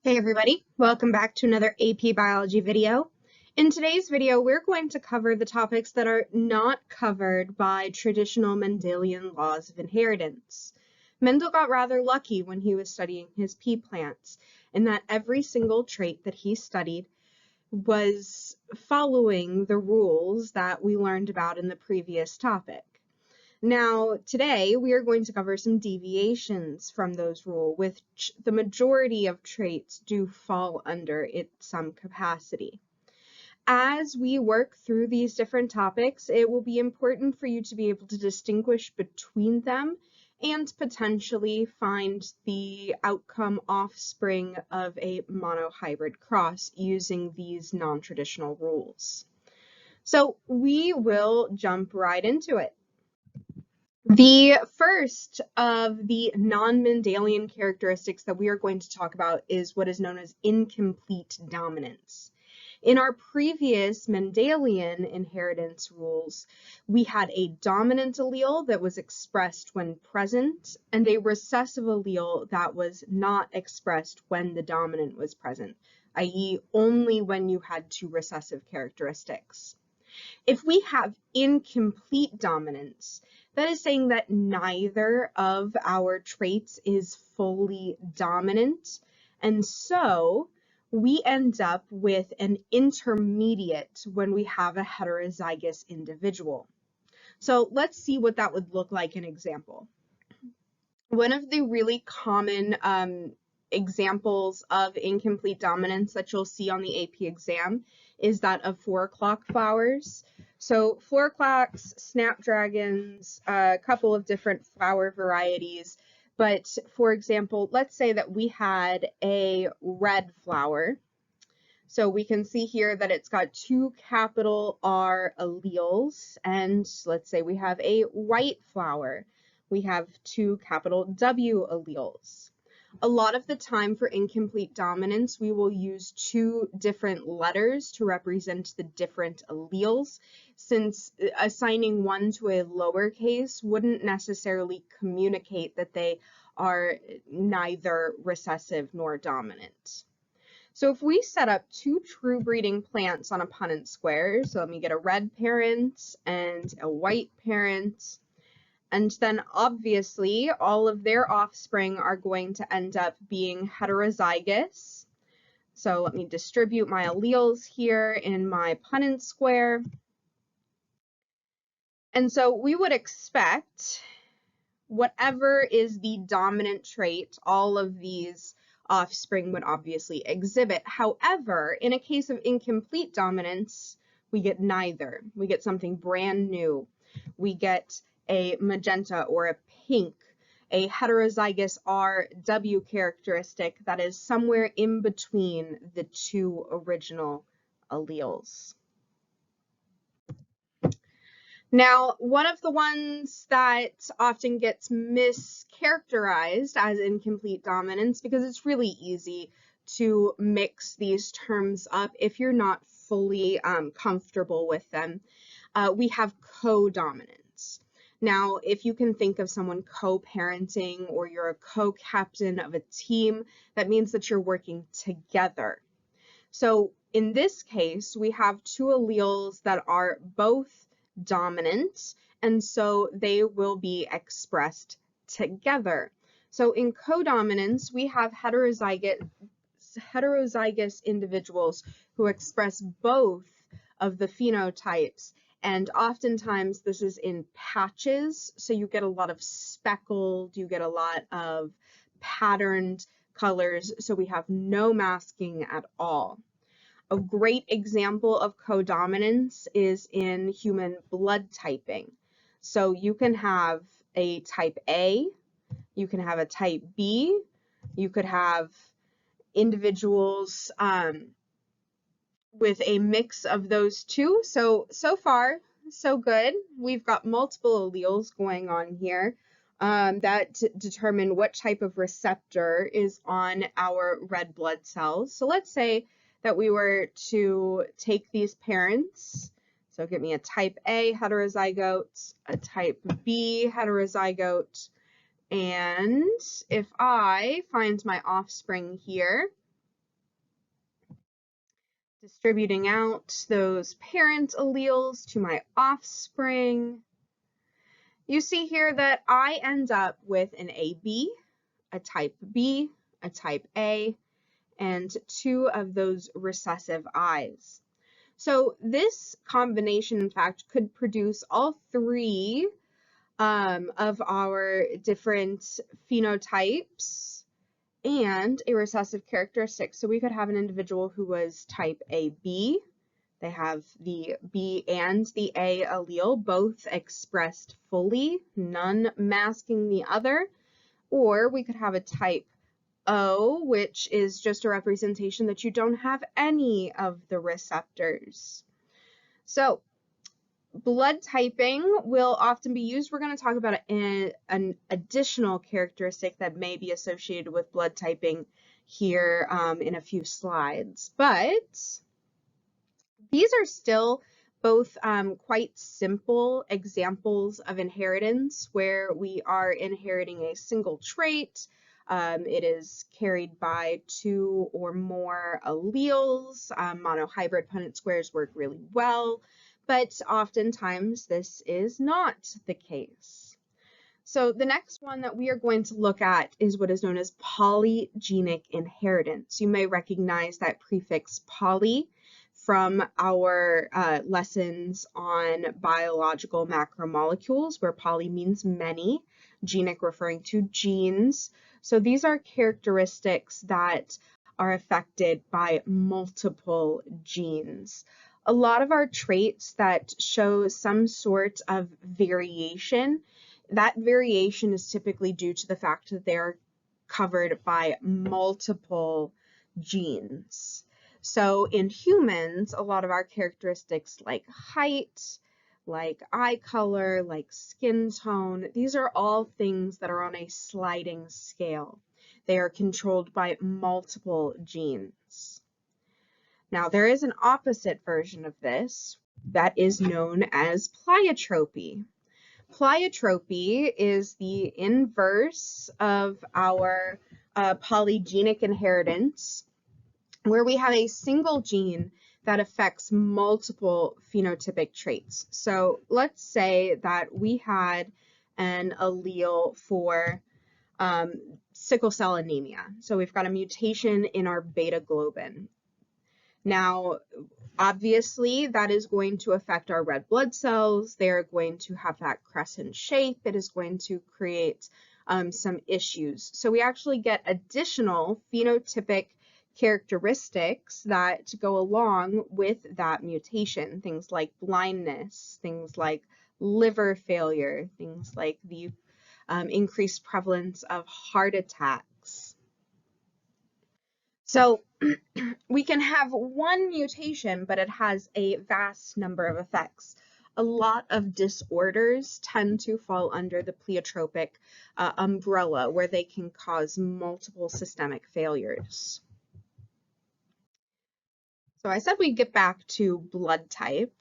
Hey everybody, welcome back to another AP Biology video. In today's video, we're going to cover the topics that are not covered by traditional Mendelian laws of inheritance. Mendel got rather lucky when he was studying his pea plants, in that every single trait that he studied was following the rules that we learned about in the previous topic. Now, today we are going to cover some deviations from those rules, which the majority of traits do fall under in some capacity. As we work through these different topics, it will be important for you to be able to distinguish between them and potentially find the outcome offspring of a monohybrid cross using these non-traditional rules. So we will jump right into it. The first of the non-Mendelian characteristics that we are going to talk about is what is known as incomplete dominance. In our previous Mendelian inheritance rules, we had a dominant allele that was expressed when present and a recessive allele that was not expressed when the dominant was present, i.e., only when you had two recessive characteristics. If we have incomplete dominance, that is saying that neither of our traits is fully dominant, and so we end up with an intermediate when we have a heterozygous individual. So let's see what that would look like in an example. One of the really common examples of incomplete dominance that you'll see on the AP exam is that of 4 o'clock flowers. So 4 o'clocks, snapdragons, a couple of different flower varieties. But for example, let's say that we had a red flower. So we can see here that it's got 2 capital R alleles, and let's say we have a white flower. We have 2 capital W alleles. A lot of the time for incomplete dominance, we will use 2 different letters to represent the different alleles, since assigning one to a lowercase wouldn't necessarily communicate that they are neither recessive nor dominant. So if we set up 2 true breeding plants on a Punnett square, so let me get a red parent and a white parent, and then obviously all of their offspring are going to end up being heterozygous. So let me distribute my alleles here in my Punnett square. And so we would expect whatever is the dominant trait, all of these offspring would obviously exhibit. However, in a case of incomplete dominance, we get neither. We get something brand new. We get a magenta or a pink, a heterozygous RW characteristic that is somewhere in between the 2 original alleles. Now, one of the ones that often gets mischaracterized as incomplete dominance, because it's really easy to mix these terms up if you're not fully comfortable with them, we have co-dominance. Now, if you can think of someone co-parenting or you're a co-captain of a team, that means that you're working together. So in this case, we have 2 alleles that are both dominant, and so they will be expressed together. So in codominance, we have heterozygous individuals who express both of the phenotypes, and oftentimes this is in patches, so you get a lot of speckled, you get a lot of patterned colors, so we have no masking at all. A great example of codominance is in human blood typing. So you can have a type A, you can have a type B, you could have individuals with a mix of those two. So far, so good. We've got multiple alleles going on here that determine what type of receptor is on our red blood cells. So let's say that we were to take these parents, so give me a type A heterozygote, a type B heterozygote, and if I find my offspring here, distributing out those parent alleles to my offspring, you see here that I end up with an AB, a type B, a type A, and 2 of those recessive I's. So this combination, in fact, could produce all 3 of our different phenotypes and a recessive characteristic. So we could have an individual who was type AB. They have the B and the A allele both expressed fully, none masking the other. Or we could have a type O, which is just a representation that you don't have any of the receptors. So blood typing will often be used. We're going to talk about an additional characteristic that may be associated with blood typing here in a few slides. But these are still both quite simple examples of inheritance where we are inheriting a single trait. It is carried by 2 or more alleles. Monohybrid Punnett squares work really well, but oftentimes this is not the case. So the next one that we are going to look at is what is known as polygenic inheritance. You may recognize that prefix poly from our lessons on biological macromolecules, where poly means many, genic referring to genes. So these are characteristics that are affected by multiple genes. A lot of our traits that show some sort of variation, that variation is typically due to the fact that they're covered by multiple genes. So in humans, a lot of our characteristics like height, like eye color, like skin tone, these are all things that are on a sliding scale. They are controlled by multiple genes. Now, there is an opposite version of this that is known as pleiotropy. Pleiotropy is the inverse of our polygenic inheritance, where we have a single gene that affects multiple phenotypic traits. So let's say that we had an allele for sickle cell anemia. So we've got a mutation in our beta globin. Now, obviously, that is going to affect our red blood cells. They're going to have that crescent shape. It is going to create some issues. So we actually get additional phenotypic characteristics that go along with that mutation, things like blindness, things like liver failure, things like the increased prevalence of heart attacks. So we can have one mutation, but it has a vast number of effects. A lot of disorders tend to fall under the pleiotropic umbrella, where they can cause multiple systemic failures. So I said we'd get back to blood type.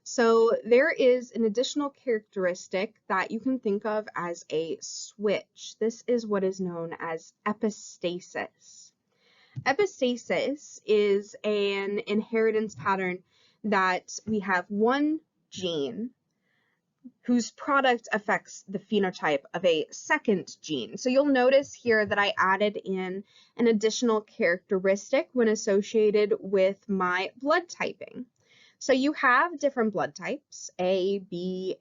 So there is an additional characteristic that you can think of as a switch. This is what is known as epistasis. Epistasis is an inheritance pattern that we have one gene whose product affects the phenotype of a second gene. So you'll notice here that I added in an additional characteristic when associated with my blood typing. So you have different blood types, A, B,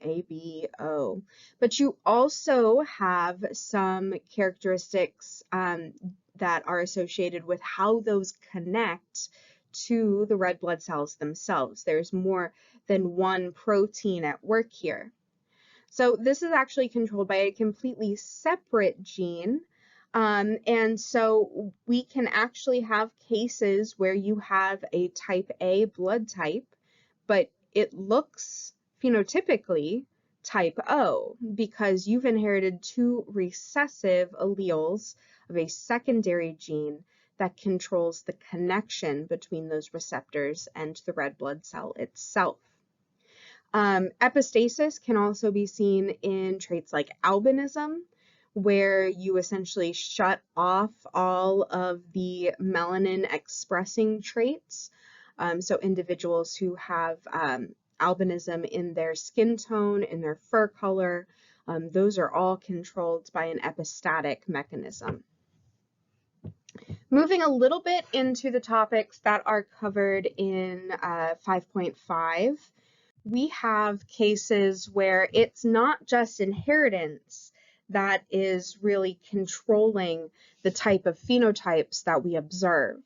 O, but you also have some characteristics that are associated with how those connect to the red blood cells themselves. There's more than one protein at work here. So this is actually controlled by a completely separate gene. And so we can actually have cases where you have a type A blood type, but it looks phenotypically type O because you've inherited 2 recessive alleles of a secondary gene that controls the connection between those receptors and the red blood cell itself. Epistasis can also be seen in traits like albinism, where you essentially shut off all of the melanin expressing traits. So individuals who have albinism in their skin tone, in their fur color, those are all controlled by an epistatic mechanism. Moving a little bit into the topics that are covered in 5.5, we have cases where it's not just inheritance that is really controlling the type of phenotypes that we observe.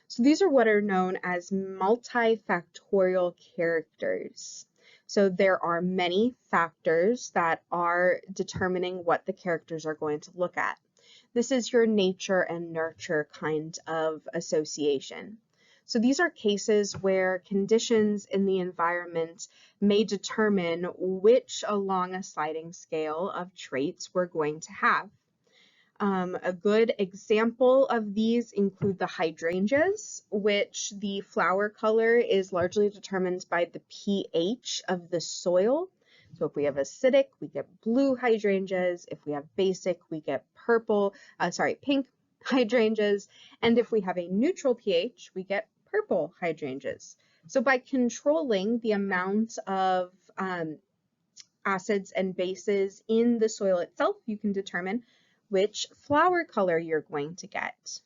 So these are what are known as multifactorial characters. So there are many factors that are determining what the characters are going to look at. This is your nature and nurture kind of association. So these are cases where conditions in the environment may determine which along a sliding scale of traits we're going to have. A good example of these include the hydrangeas, which the flower color is largely determined by the pH of the soil. So if we have acidic, we get blue hydrangeas. If we have basic, we get pink hydrangeas. And if we have a neutral pH, we get purple hydrangeas. So by controlling the amount of acids and bases in the soil itself, you can determine which flower color you're going to get.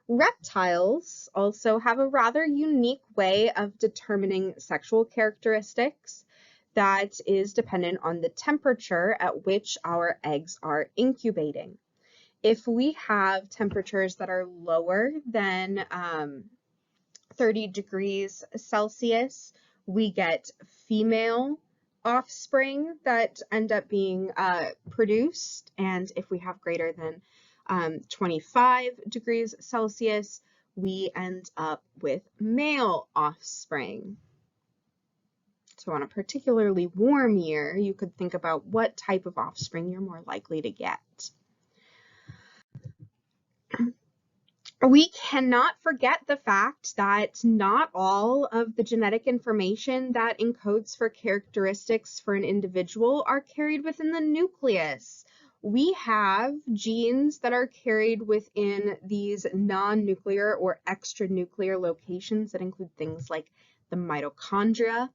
Reptiles also have a rather unique way of determining sexual characteristics that is dependent on the temperature at which our eggs are incubating. If we have temperatures that are lower than 30 degrees Celsius, we get female offspring that end up being produced, and if we have greater than 25 degrees Celsius, we end up with male offspring. So on a particularly warm year, you could think about what type of offspring you're more likely to get. We cannot forget the fact that not all of the genetic information that encodes for characteristics for an individual are carried within the nucleus. We have genes that are carried within these non-nuclear or extranuclear locations that include things like the mitochondria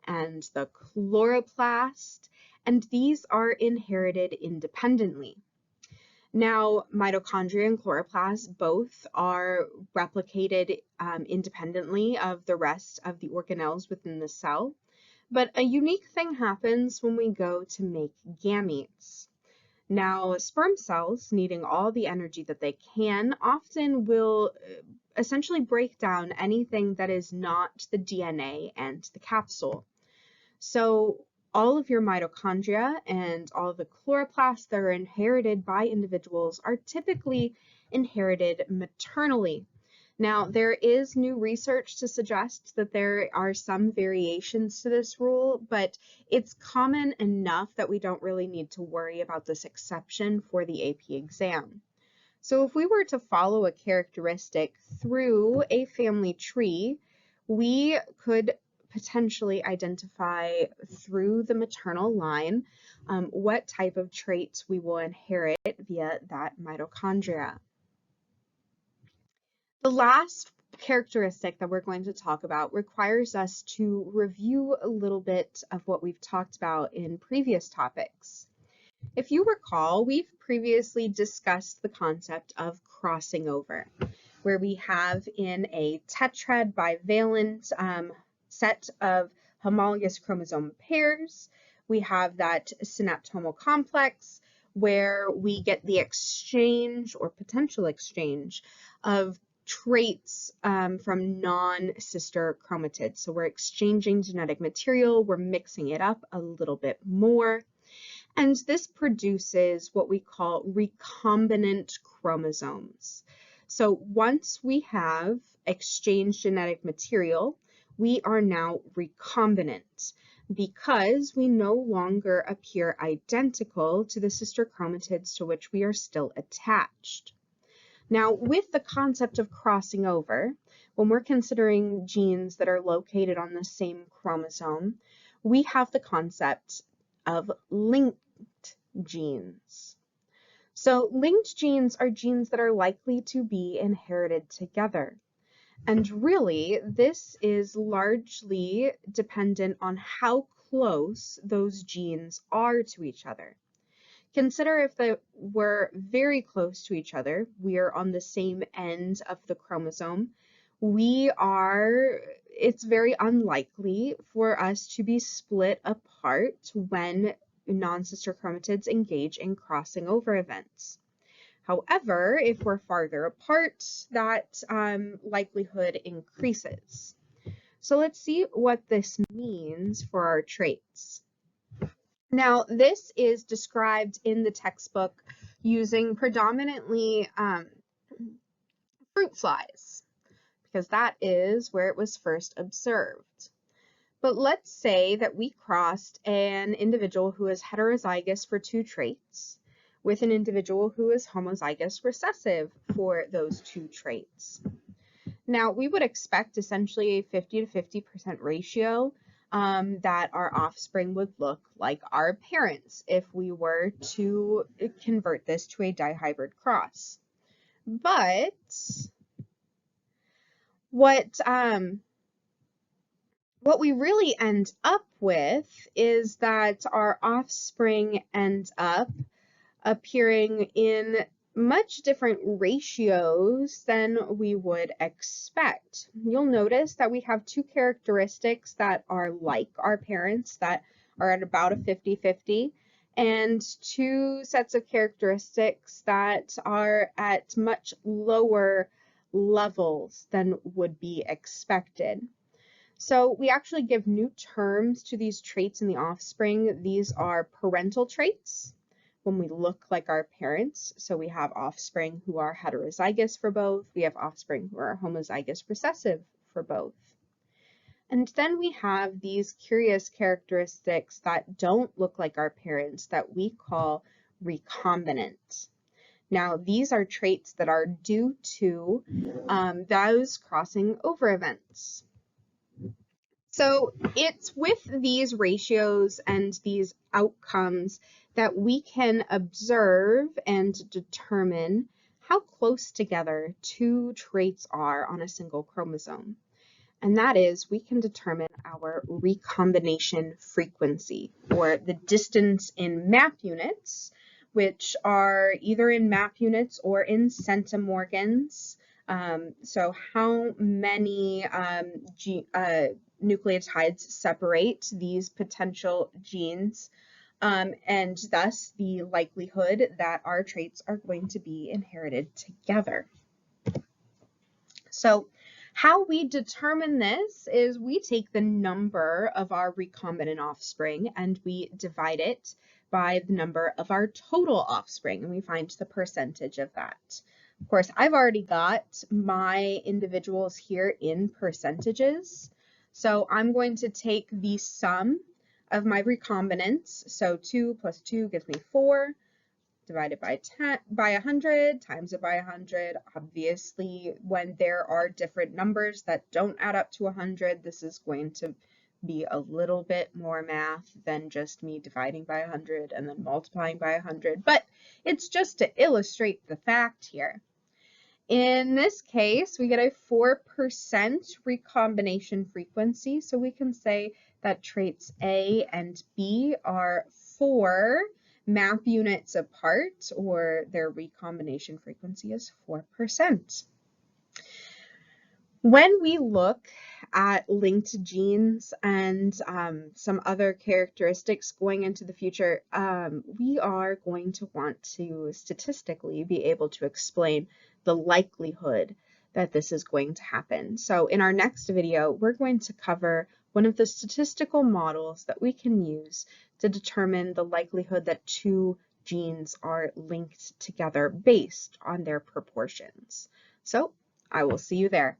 and the chloroplast, and these are inherited independently. Now, mitochondria and chloroplasts both are replicated independently of the rest of the organelles within the cell, but a unique thing happens when we go to make gametes. Now, sperm cells, needing all the energy that they can, often will essentially break down anything that is not the DNA and the capsule. So all of your mitochondria and all of the chloroplasts that are inherited by individuals are typically inherited maternally. Now, there is new research to suggest that there are some variations to this rule, but it's common enough that we don't really need to worry about this exception for the AP exam. So if we were to follow a characteristic through a family tree, we could potentially identify through the maternal line what type of traits we will inherit via that mitochondria. The last characteristic that we're going to talk about requires us to review a little bit of what we've talked about in previous topics. If you recall, we've previously discussed the concept of crossing over, where we have in a tetrad bivalent set of homologous chromosome pairs, we have that synaptomal complex where we get the exchange or potential exchange of traits from non-sister chromatids. So we're exchanging genetic material, we're mixing it up a little bit more, and this produces what we call recombinant chromosomes. So once we have exchanged genetic material, we are now recombinant because we no longer appear identical to the sister chromatids to which we are still attached. Now, with the concept of crossing over, when we're considering genes that are located on the same chromosome, we have the concept of linked genes. So linked genes are genes that are likely to be inherited together. And really, this is largely dependent on how close those genes are to each other. Consider if they were very close to each other, we are on the same end of the chromosome, it's very unlikely for us to be split apart when non-sister chromatids engage in crossing over events. However, if we're farther apart, that likelihood increases. So let's see what this means for our traits. Now, this is described in the textbook using predominantly fruit flies, because that is where it was first observed. But let's say that we crossed an individual who is heterozygous for 2 traits with an individual who is homozygous recessive for those 2 traits. Now, we would expect essentially a 50 to 50% ratio that our offspring would look like our parents if we were to convert this to a dihybrid cross. But what we really end up with is that our offspring end up appearing in much different ratios than we would expect. You'll notice that we have 2 characteristics that are like our parents that are at about a 50-50, and 2 sets of characteristics that are at much lower levels than would be expected. So we actually give new terms to these traits in the offspring. These are parental traits, when we look like our parents. So we have offspring who are heterozygous for both. We have offspring who are homozygous recessive for both. And then we have these curious characteristics that don't look like our parents that we call recombinant. Now, these are traits that are due to those crossing over events. So it's with these ratios and these outcomes that we can observe and determine how close together 2 traits are on a single chromosome. And that is, we can determine our recombination frequency, or the distance in map units, which are either in map units or in centimorgans. So how many nucleotides separate these potential genes, and thus the likelihood that our traits are going to be inherited together. So how we determine this is we take the number of our recombinant offspring and we divide it by the number of our total offspring, and we find the percentage of that. Of course, I've already got my individuals here in percentages. So I'm going to take the sum of my recombinants. So 2 plus 2 gives me 4, divided by 100, times it by 100. Obviously, when there are different numbers that don't add up to 100, this is going to be a little bit more math than just me dividing by 100 and then multiplying by 100. But it's just to illustrate the fact here. In this case, we get a 4% recombination frequency, so we can say that traits A and B are 4 map units apart, or their recombination frequency is 4%. When we look at linked genes and some other characteristics going into the future, we are going to want to statistically be able to explain the likelihood that this is going to happen. So in our next video, we're going to cover one of the statistical models that we can use to determine the likelihood that 2 genes are linked together based on their proportions. So I will see you there.